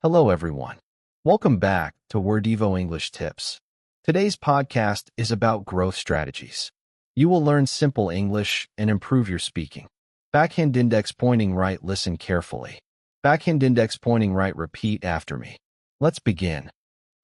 Hello, everyone. Welcome back to Wordivo English Tips. Today's podcast is about growth strategies. You will learn simple English and improve your speaking. Backhand index pointing right, listen carefully. Backhand index pointing right, repeat after me. Let's begin.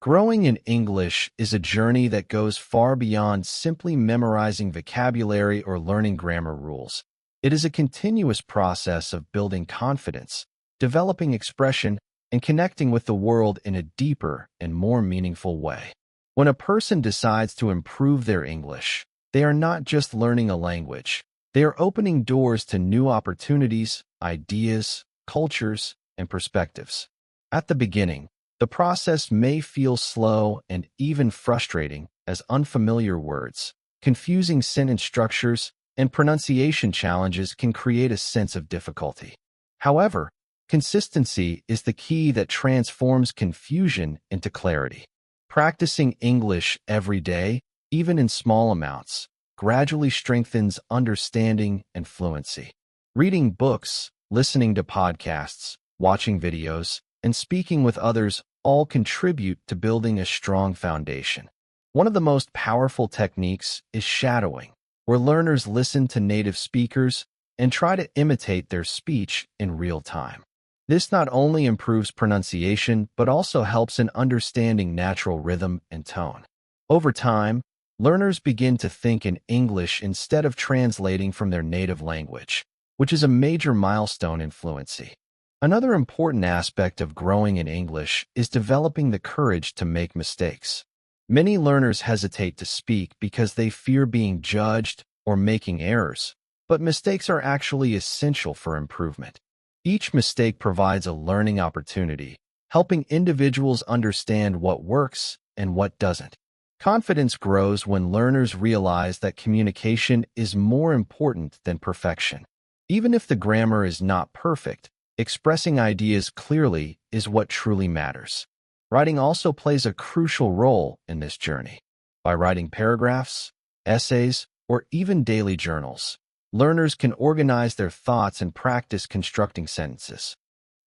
Growing in English is a journey that goes far beyond simply memorizing vocabulary or learning grammar rules. It is a continuous process of building confidence, developing expression, and connecting with the world in a deeper and more meaningful way. When a person decides to improve their English, they are not just learning a language. They are opening doors to new opportunities, ideas, cultures, and perspectives. At the beginning, the process may feel slow and even frustrating as unfamiliar words, confusing sentence structures, and pronunciation challenges can create a sense of difficulty. However, consistency is the key that transforms confusion into clarity. Practicing English every day, even in small amounts, gradually strengthens understanding and fluency. Reading books, listening to podcasts, watching videos, and speaking with others all contribute to building a strong foundation. One of the most powerful techniques is shadowing, where learners listen to native speakers and try to imitate their speech in real time. This not only improves pronunciation, but also helps in understanding natural rhythm and tone. Over time, learners begin to think in English instead of translating from their native language, which is a major milestone in fluency. Another important aspect of growing in English is developing the courage to make mistakes. Many learners hesitate to speak because they fear being judged or making errors, but mistakes are actually essential for improvement. Each mistake provides a learning opportunity, helping individuals understand what works and what doesn't. Confidence grows when learners realize that communication is more important than perfection. Even if the grammar is not perfect, expressing ideas clearly is what truly matters. Writing also plays a crucial role in this journey. By writing paragraphs, essays, or even daily journals, learners can organize their thoughts and practice constructing sentences.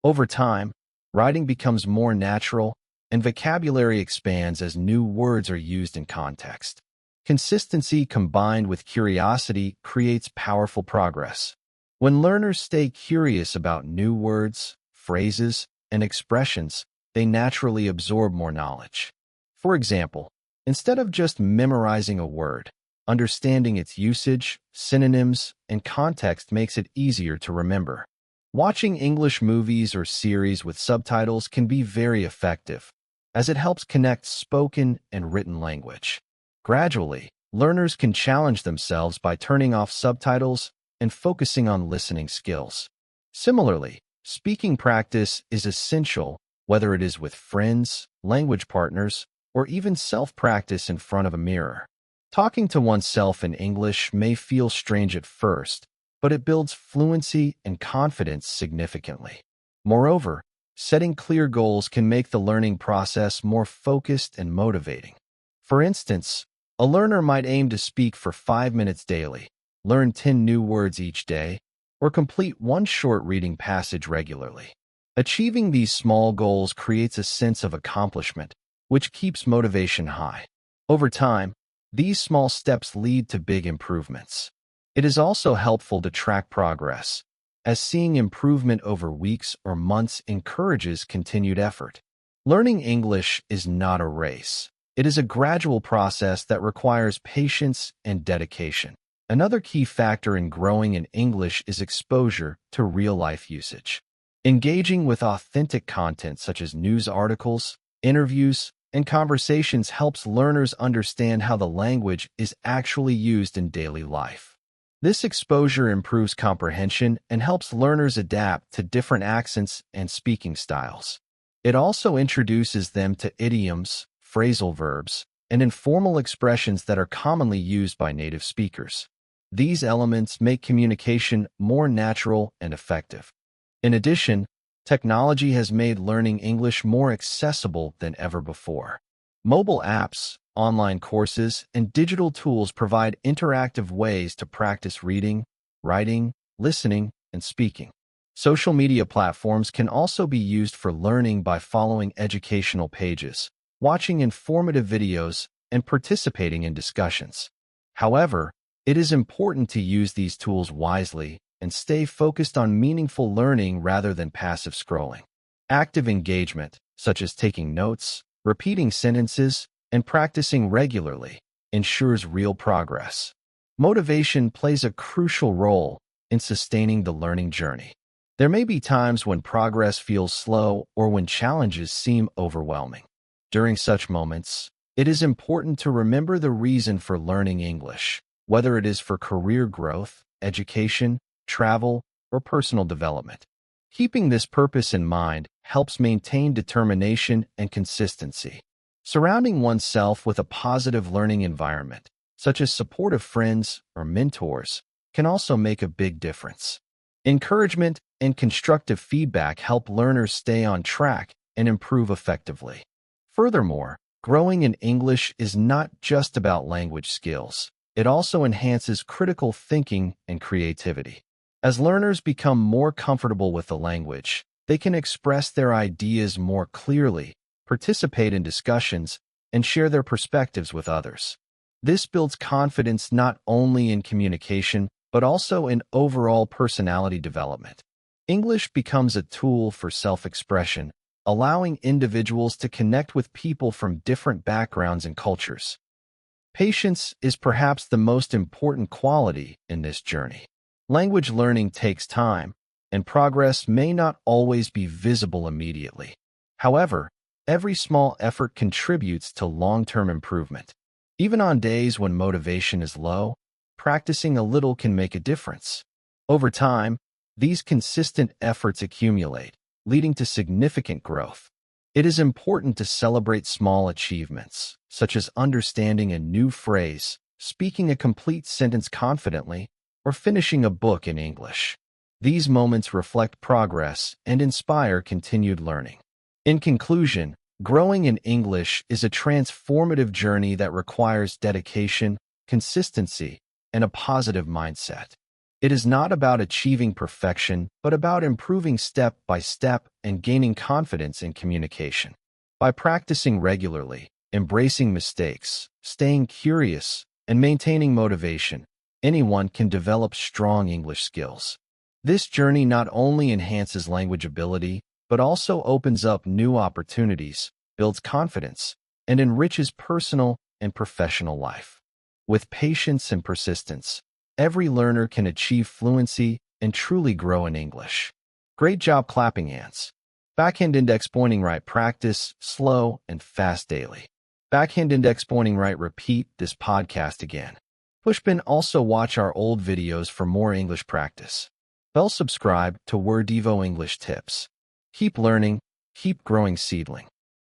Over time, writing becomes more natural and vocabulary expands as new words are used in context. Consistency combined with curiosity creates powerful progress. When learners stay curious about new words, phrases, and expressions, they naturally absorb more knowledge. For example, instead of just memorizing a word, understanding its usage, synonyms, and context makes it easier to remember. Watching English movies or series with subtitles can be very effective, as it helps connect spoken and written language. Gradually, learners can challenge themselves by turning off subtitles and focusing on listening skills. Similarly, speaking practice is essential, whether it is with friends, language partners, or even self-practice in front of a mirror. Talking to oneself in English may feel strange at first, but it builds fluency and confidence significantly. Moreover, setting clear goals can make the learning process more focused and motivating. For instance, a learner might aim to speak for 5 minutes daily, learn 10 new words each day, or complete one short reading passage regularly. Achieving these small goals creates a sense of accomplishment, which keeps motivation high. Over time, these small steps lead to big improvements. It is also helpful to track progress, as seeing improvement over weeks or months encourages continued effort. Learning English is not a race. It is a gradual process that requires patience and dedication. Another key factor in growing in English is exposure to real-life usage. Engaging with authentic content such as news articles, interviews, and conversations helps learners understand how the language is actually used in daily life. This exposure improves comprehension and helps learners adapt to different accents and speaking styles. It also introduces them to idioms, phrasal verbs, and informal expressions that are commonly used by native speakers. These elements make communication more natural and effective. In addition, technology has made learning English more accessible than ever before. Mobile apps, online courses, and digital tools provide interactive ways to practice reading, writing, listening, and speaking. Social media platforms can also be used for learning by following educational pages, watching informative videos, and participating in discussions. However, it is important to use these tools wisely and stay focused on meaningful learning rather than passive scrolling. Active engagement, such as taking notes, repeating sentences, and practicing regularly, ensures real progress. Motivation plays a crucial role in sustaining the learning journey. There may be times when progress feels slow or when challenges seem overwhelming. During such moments, it is important to remember the reason for learning English, whether it is for career growth, education, travel, or personal development. Keeping this purpose in mind helps maintain determination and consistency. Surrounding oneself with a positive learning environment, such as supportive friends or mentors, can also make a big difference. Encouragement and constructive feedback help learners stay on track and improve effectively. Furthermore, growing in English is not just about language skills. It also enhances critical thinking and creativity. As learners become more comfortable with the language, they can express their ideas more clearly, participate in discussions, and share their perspectives with others. This builds confidence not only in communication, but also in overall personality development. English becomes a tool for self-expression, allowing individuals to connect with people from different backgrounds and cultures. Patience is perhaps the most important quality in this journey. Language learning takes time, and progress may not always be visible immediately. However, every small effort contributes to long-term improvement. Even on days when motivation is low, practicing a little can make a difference. Over time, these consistent efforts accumulate, leading to significant growth. It is important to celebrate small achievements, such as understanding a new phrase, speaking a complete sentence confidently, or finishing a book in English. These moments reflect progress and inspire continued learning. In conclusion, growing in English is a transformative journey that requires dedication, consistency, and a positive mindset. It is not about achieving perfection, but about improving step by step and gaining confidence in communication. By practicing regularly, embracing mistakes, staying curious, and maintaining motivation, anyone can develop strong English skills. This journey not only enhances language ability, but also opens up new opportunities, builds confidence, and enriches personal and professional life. With patience and persistence, every learner can achieve fluency and truly grow in English. Great job clapping hands. Backhand index pointing right practice, slow and fast daily. Backhand index pointing right repeat this podcast again. Pushpin also watch our old videos for more English practice. Bell subscribe to Wordevo English Tips. Keep learning, keep growing seedling.